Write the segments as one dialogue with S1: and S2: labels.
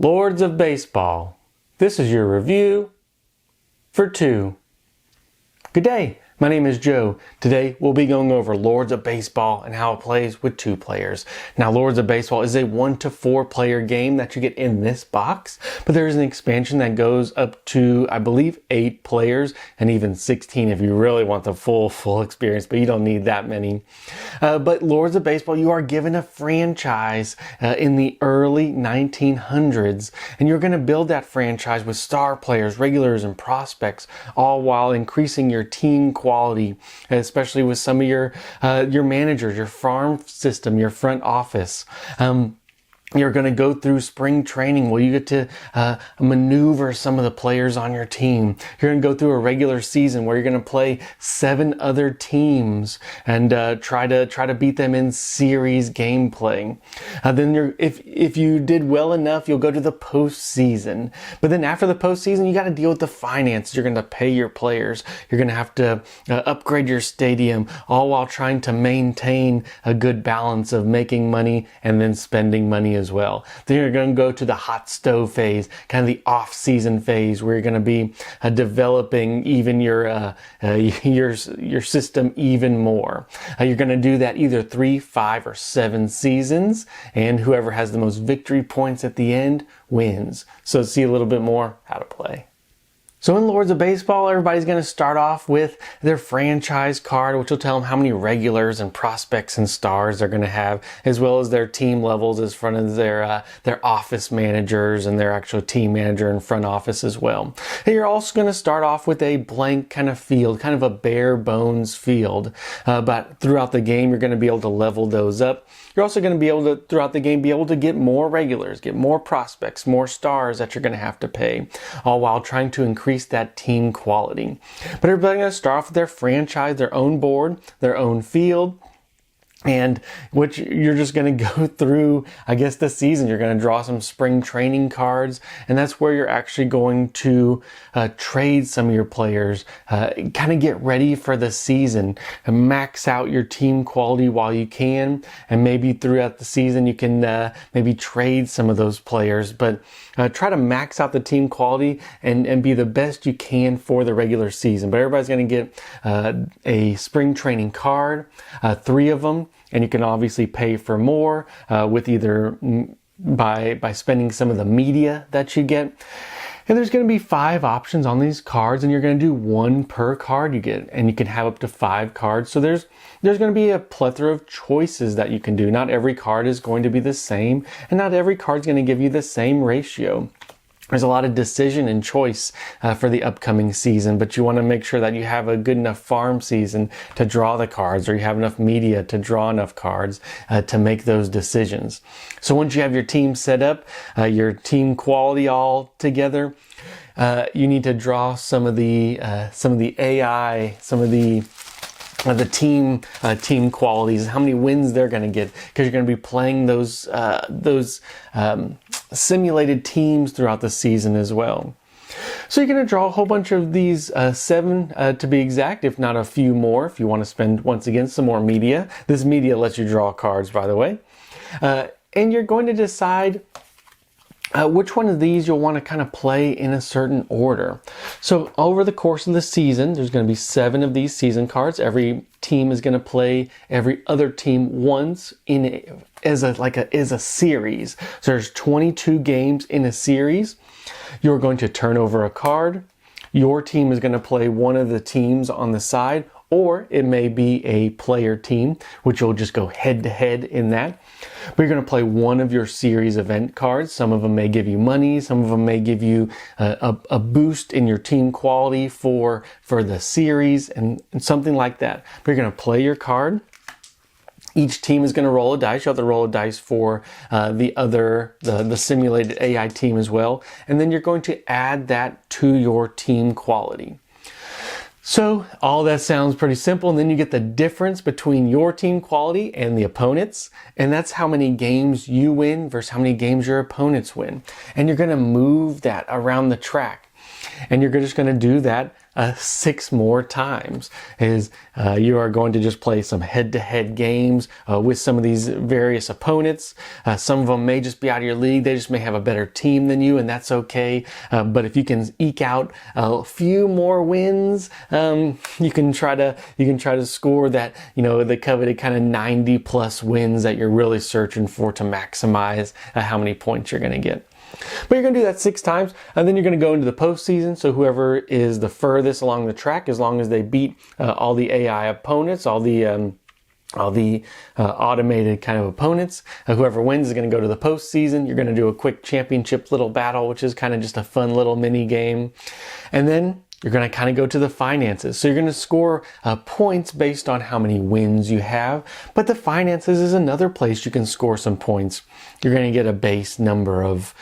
S1: Lords of Baseball. This is your review for 2. Good day. My name is Joe. Today we'll be going over Lords of Baseball and how it plays with 2 players. Now Lords of Baseball is a 1 to 4 player game that you get in this box, but there is an expansion that goes up to, I believe, 8 players and even 16 if you really want the full experience, but you don't need that many. But Lords of Baseball, you are given a franchise in the early 1900s, and you're going to build that franchise with star players, regulars, and prospects, all while increasing your team quality, especially with some of your managers, your farm system, your front office. You're going to go through spring training where you get to maneuver some of the players on your team. You're going to go through a regular season where you're going to play 7 other teams and try to beat them in series gameplay. Then if you did well enough, you'll go to the postseason. But then after the postseason, you got to deal with the finances. You're going to pay your players. You're going to have to upgrade your stadium, all while trying to maintain a good balance of making money and then spending money as well. Then you're going to go to the hot stove phase, kind of the off-season phase, where you're going to be developing even your system even more. You're going to do that either 3, 5, or 7 seasons, and whoever has the most victory points at the end wins. So see a little bit more how to play. So in Lords of Baseball, everybody's going to start off with their franchise card, which will tell them how many regulars and prospects and stars they're going to have, as well as their team levels in front of their office managers and their actual team manager and front office as well. And you're also going to start off with a blank kind of field, kind of a bare bones field. But throughout the game, you're going to be able to level those up. You're also going to be able to, throughout the game, be able to get more regulars, get more prospects, more stars that you're going to have to pay, all while trying to increase that team quality. But everybody's going to start off with their franchise, their own board, their own field, and which you're just going to go through, I guess, the season. You're going to draw some spring training cards, and that's where you're actually going to trade some of your players, kind of get ready for the season, and max out your team quality while you can, and maybe throughout the season you can maybe trade some of those players, but try to max out the team quality and be the best you can for the regular season. But everybody's going to get a spring training card, 3 of them. And you can obviously pay for more with either by spending some of the media that you get. And there's going to be 5 options on these cards, and you're going to do 1 per card you get, and you can have up to 5 cards. So there's going to be a plethora of choices that you can do. Not every card is going to be the same, and not every card is going to give you the same ratio. There's a lot of decision and choice for the upcoming season, but you want to make sure that you have a good enough farm season to draw the cards, or you have enough media to draw enough cards to make those decisions. So once you have your team set up, your team quality all together, you need to draw some of the AI, some of the team qualities, how many wins they're going to get, because you're going to be playing those simulated teams throughout the season as well. So you're going to draw a whole bunch of these 7 to be exact, if not a few more, if you want to spend, once again, some more media. This media lets you draw cards, by the way. And you're going to decide which one of these you'll want to kind of play in a certain order. So over the course of the season, there's going to be 7 of these season cards. Every team is going to play every other team once as a series. So there's 22 games in a series. You're going to turn over a card. Your team is going to play one of the teams on the side, or it may be a player team, which you'll just go head to head in that. But you're going to play one of your series event cards. Some of them may give you money. Some of them may give you a boost in your team quality for the series and something like that. But you're going to play your card. Each team is going to roll a dice. You have to roll a dice for the simulated AI team as well. And then you're going to add that to your team quality. So all that sounds pretty simple, and then you get the difference between your team quality and the opponent's, and that's how many games you win versus how many games your opponents win. And you're going to move that around the track. And you're just going to do that 6 more times. You are going to just play some head-to-head games with some of these various opponents. Some of them may just be out of your league. They just may have a better team than you, and that's okay. But if you can eke out a few more wins, you can try to score that, the coveted kind of 90 plus wins that you're really searching for to maximize how many points you're going to get. But you're going to do that 6 times, and then you're going to go into the postseason. So whoever is the furthest along the track, as long as they beat all the AI opponents, all the automated kind of opponents, whoever wins is going to go to the postseason. You're going to do a quick championship little battle, which is kind of just a fun little mini game. And then you're going to kind of go to the finances. So you're going to score points based on how many wins you have. But the finances is another place you can score some points. You're going to get a base number of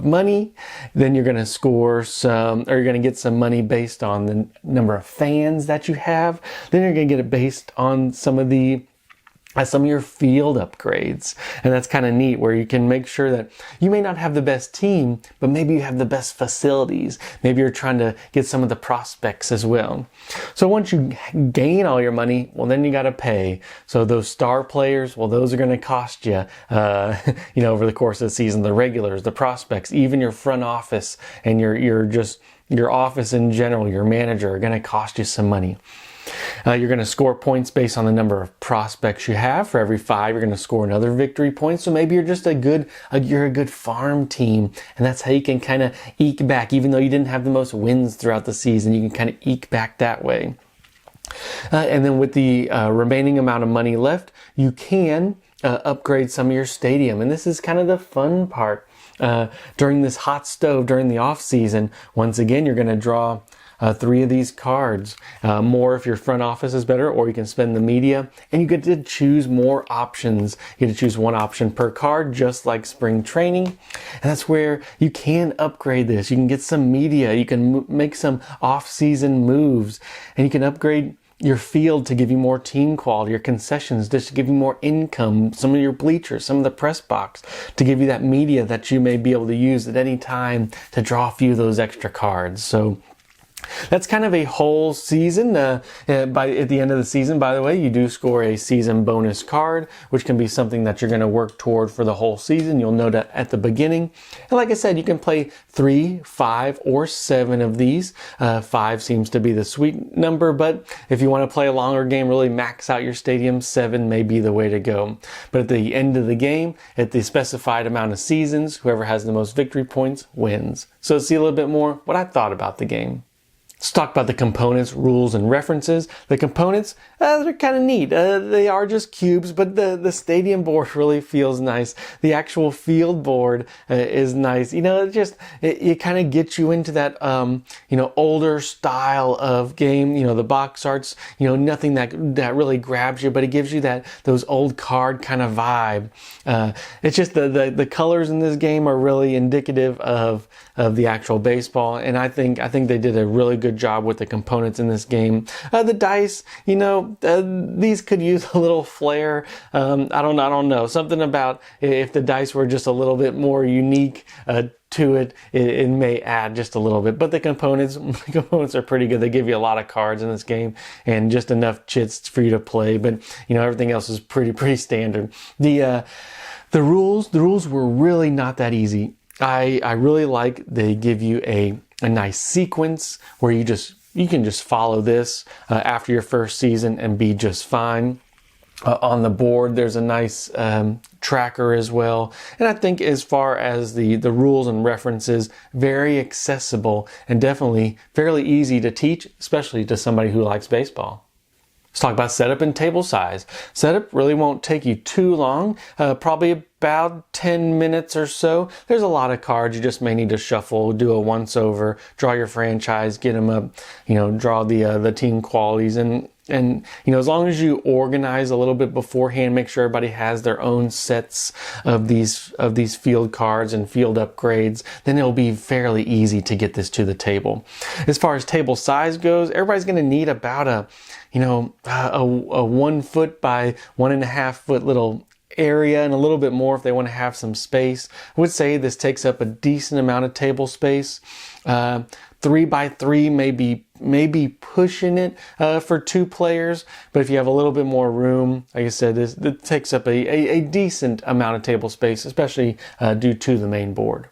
S1: money. Then you're going to score some, or you're going to get some money based on the number of fans that you have. Then you're going to get it based on some of your field upgrades. And that's kind of neat, where you can make sure that you may not have the best team, but maybe you have the best facilities. Maybe you're trying to get some of the prospects as well. So once you gain all your money, well, then you got to pay. So those star players, well, those are going to cost you, over the course of the season. The regulars, the prospects, even your front office and your office in general, your manager, are going to cost you some money. You're going to score points based on the number of prospects you have. For every 5, you're going to score another victory point. So maybe you're just a good farm team, and that's how you can kind of eke back. Even though you didn't have the most wins throughout the season, you can kind of eke back that way. And then with the remaining amount of money left, you can upgrade some of your stadium. And this is kind of the fun part. During this hot stove, during the off season, once again, you're going to draw 3 of these cards. More if your front office is better, or you can spend the media, and you get to choose more options. You get to choose 1 option per card, just like spring training. And that's where you can upgrade this. You can get some media. You can make some off-season moves, and you can upgrade your field to give you more team quality, your concessions just to give you more income, some of your bleachers, some of the press box to give you that media that you may be able to use at any time to draw a few of those extra cards. So that's kind of a whole season. At the end of the season, by the way, you do score a season bonus card, which can be something that you're going to work toward for the whole season. You'll note that at the beginning. And like I said, you can play 3, 5, or 7 of these. 5 seems to be the sweet number, but if you want to play a longer game, really max out your stadium, 7 may be the way to go. But at the end of the game, at the specified amount of seasons, whoever has the most victory points wins. So let's see a little bit more what I thought about the game. Let's talk about the components, rules, and references. The components, they're kind of neat. They are just cubes, but the stadium board really feels nice. The actual field board is nice. It kind of gets you into that, older style of game. The box arts, nothing that really grabs you, but it gives you those old card kind of vibe. It's just the colors in this game are really indicative of the actual baseball, and I think they did a really good job with the components in this game. The dice, these could use a little flair. I don't know. Something about if the dice were just a little bit more unique to it, it may add just a little bit. But the components are pretty good. They give you a lot of cards in this game and just enough chits for you to play. But everything else is pretty standard. The rules were really not that easy. I really like they give you a nice sequence where you can just follow this after your first season and be just fine. On the board, there's a nice tracker as well. And I think as far as the rules and references, very accessible and definitely fairly easy to teach, especially to somebody who likes baseball. Let's talk about setup and table size. Setup really won't take you too long, probably about 10 minutes or so. There's a lot of cards you just may need to shuffle, do a once over, draw your franchise, get them up, draw the team qualities, and as long as you organize a little bit beforehand, make sure everybody has their own sets of these field cards and field upgrades, then it'll be fairly easy to get this to the table. As far as table size goes, everybody's going to need about a 1 foot by 1.5 foot little area and a little bit more if they want to have some space. I would say this takes up a decent amount of table space. 3x3 may be pushing it for 2 players, but if you have a little bit more room, like I said, this takes up a decent amount of table space, especially due to the main board.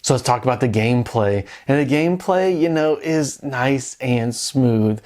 S1: So let's talk about the gameplay. And the gameplay, is nice and smooth.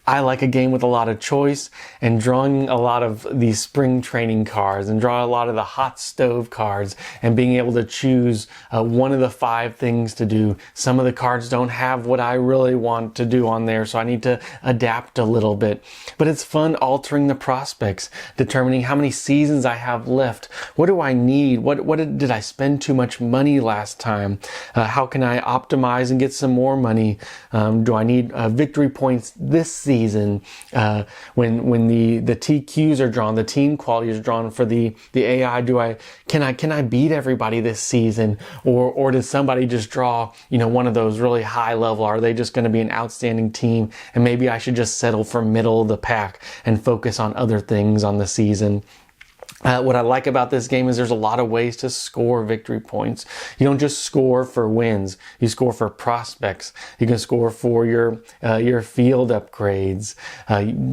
S1: I like a game with a lot of choice, and drawing a lot of these spring training cards and draw a lot of the hot stove cards and being able to choose one of the 5 things to do. Some of the cards don't have what I really want to do on there, so I need to adapt a little bit. But it's fun altering the prospects, determining how many seasons I have left. What do I need? What did I spend too much money last time? How can I optimize and get some more money? Do I need victory points this season? When the TQs are drawn, the team quality is drawn for the AI, can I beat everybody this season, or does somebody just draw one of those really high level? Are they just going to be an outstanding team, and maybe I should just settle for middle of the pack and focus on other things on the season? What I like about this game is there's a lot of ways to score victory points. You don't just score for wins. You score for prospects. You can score for your field upgrades.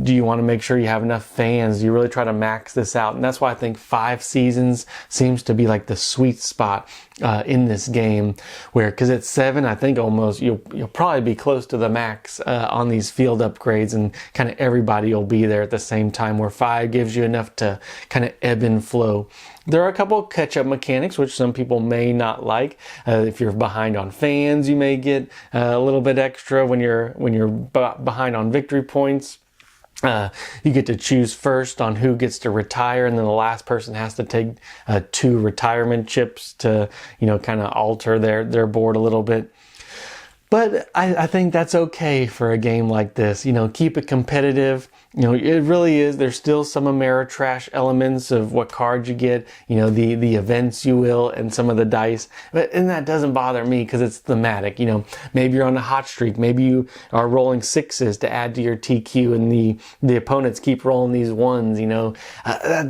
S1: Do you want to make sure you have enough fans? You really try to max this out. And that's why I think 5 seasons seems to be like the sweet spot in this game, because at 7, I think almost you'll probably be close to the max on these field upgrades, and kind of everybody will be there at the same time, where 5 gives you enough to kind of ebb and flow. There are a couple of catch-up mechanics which some people may not like. If you're behind on fans, you may get a little bit extra when you're behind on victory points. You get to choose first on who gets to retire, and then the last person has to take 2 retirement chips to kind of alter their board a little bit. But I think that's okay for a game like this. Keep it competitive. It really is. There's still some Ameritrash elements of what cards you get, the events you will, and some of the dice. And that doesn't bother me because it's thematic. Maybe you're on a hot streak. Maybe you are rolling 6s to add to your TQ, and the opponents keep rolling these 1s.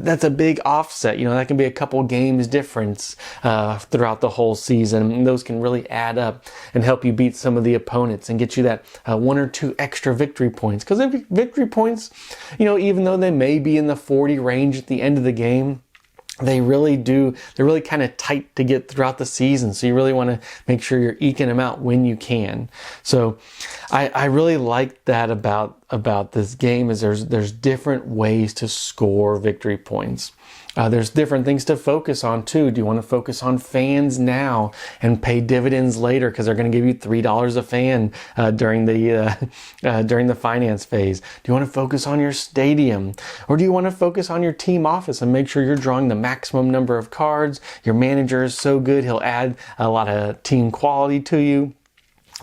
S1: That's a big offset. That can be a couple games difference throughout the whole season. And those can really add up and help you beat some of the opponents and get you that 1 or 2 extra victory points. Because victory points, even though they may be in the 40 range at the end of the game, they're really kind of tight to get throughout the season. So you really want to make sure you're eking them out when you can. So I really like that about this game, is there's different ways to score victory points. There's different things to focus on too. Do you want to focus on fans now and pay dividends later because they're going to give you $3 a fan during the finance phase? Do you want to focus on your stadium, or do you want to focus on your team office and make sure you're drawing the maximum number of cards? Your manager is so good he'll add a lot of team quality to you.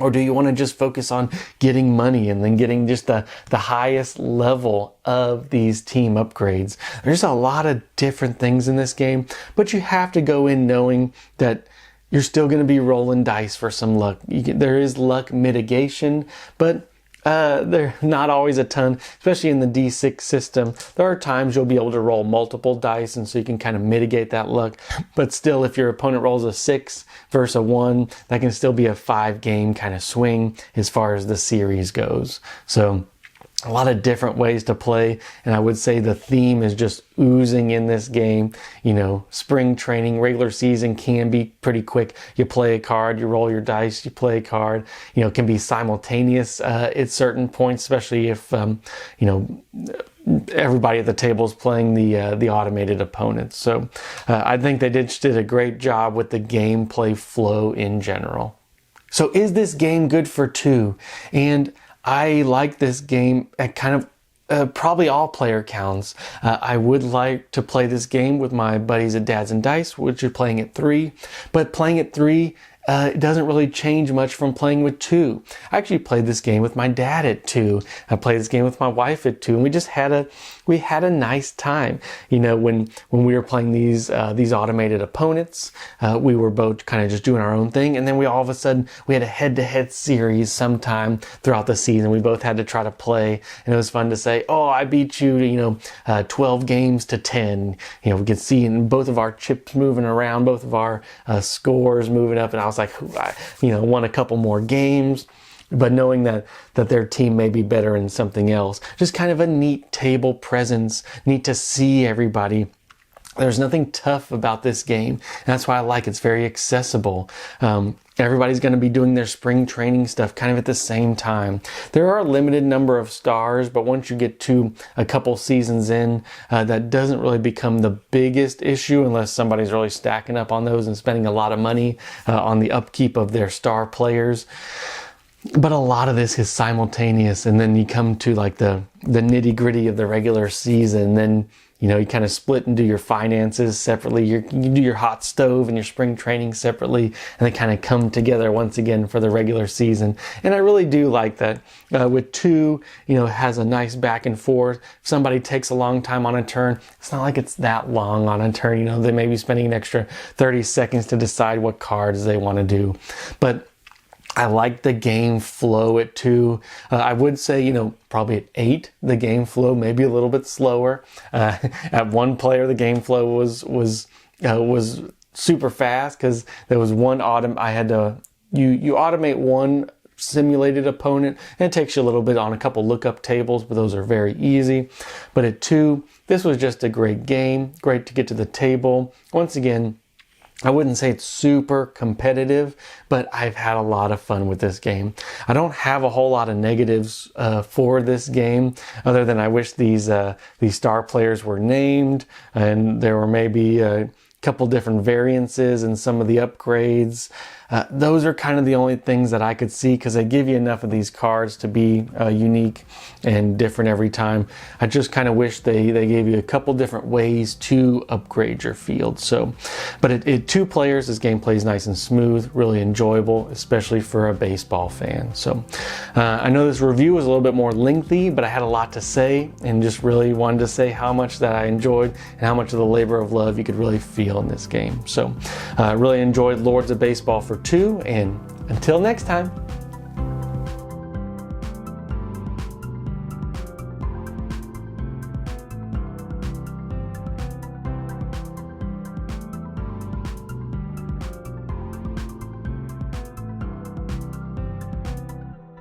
S1: Or do you want to just focus on getting money and then getting just the highest level of these team upgrades? There's a lot of different things in this game, but you have to go in knowing that you're still going to be rolling dice for some luck. There is luck mitigation, but they're not always a ton, especially in the D6 system. There are times you'll be able to roll multiple dice, and so you can kind of mitigate that luck. But still, if your opponent rolls a 6 versus a 1, that can still be a 5-game kind of swing as far as the series goes. So a lot of different ways to play, and I would say the theme is just oozing in this game. Spring training, regular season can be pretty quick. You play a card, you roll your dice, you play a card. It can be simultaneous at certain points, especially if everybody at the table is playing the automated opponents. So I think they just did a great job with the gameplay flow in general. So is this game good for 2? And I like this game at kind of probably all player counts. I would like to play this game with my buddies at Dads and Dice, which are playing at 3. But playing at 3, it doesn't really change much from playing with 2. I actually played this game with my dad at 2. I played this game with my wife at 2. And we just had we had a nice time. You know, when we were playing these automated opponents, we were both kind of just doing our own thing, and then we all of a sudden we had a head-to-head series sometime throughout the season. We both had to try to play, and it was fun to say, "Oh, I beat you, 12 games to 10." You know, we could see in both of our chips moving around, both of our scores moving up, and I was like, won a couple more games. But knowing that their team may be better in something else, just kind of a neat table presence, neat to see everybody. There's nothing tough about this game. And that's why I like it. It's very accessible. Everybody's going to be doing their spring training stuff kind of at the same time. There are a limited number of stars, but once you get to a couple seasons in, that doesn't really become the biggest issue unless somebody's really stacking up on those and spending a lot of money on the upkeep of their star players. But a lot of this is simultaneous, and then you come to like the nitty gritty of the regular season. Then you kind of split and do your finances separately. You do your hot stove and your spring training separately, and they kind of come together once again for the regular season. And I really do like that. With 2, has a nice back and forth. If somebody takes a long time on a turn, it's not like it's that long on a turn. They may be spending an extra 30 seconds to decide what cards they want to do. But I like the game flow at 2. I would say, probably at 8, the game flow maybe a little bit slower. At 1 player, the game flow was super fast because there was one I had to you automate one simulated opponent, and it takes you a little bit on a couple lookup tables, but those are very easy. But at 2, this was just a great game, great to get to the table. Once again, I wouldn't say it's super competitive, but I've had a lot of fun with this game. I don't have a whole lot of negatives for this game, other than I wish these star players were named, and there were maybe a couple different variances in some of the upgrades. Those are kind of the only things that I could see, because they give you enough of these cards to be unique and different every time. I just kind of wish they gave you a couple different ways to upgrade your field. So, but at 2 players, this game plays nice and smooth, really enjoyable, especially for a baseball fan. So I know this review was a little bit more lengthy, but I had a lot to say and just really wanted to say how much that I enjoyed and how much of the labor of love you could really feel in this game. So really enjoyed Lords of Baseball for 2, and until next time.